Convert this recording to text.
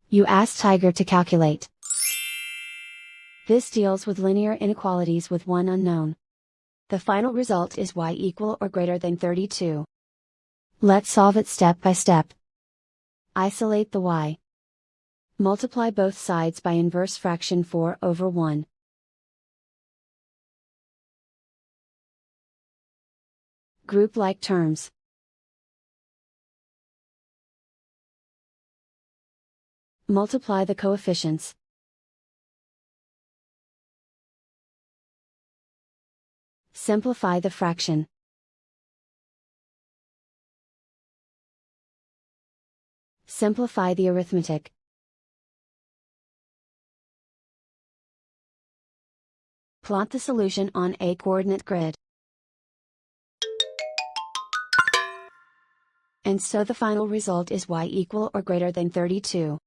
You ask Tiger to calculate. This deals with linear inequalities with one unknown. The final result is y equal or greater than 32. Let's solve it step by step. Isolate the y. Multiply both sides by inverse fraction 4/1. Group like terms. Multiply the coefficients. Simplify the fraction. Simplify the arithmetic. Plot the solution on a coordinate grid. And so the final result is y equal or greater than 32.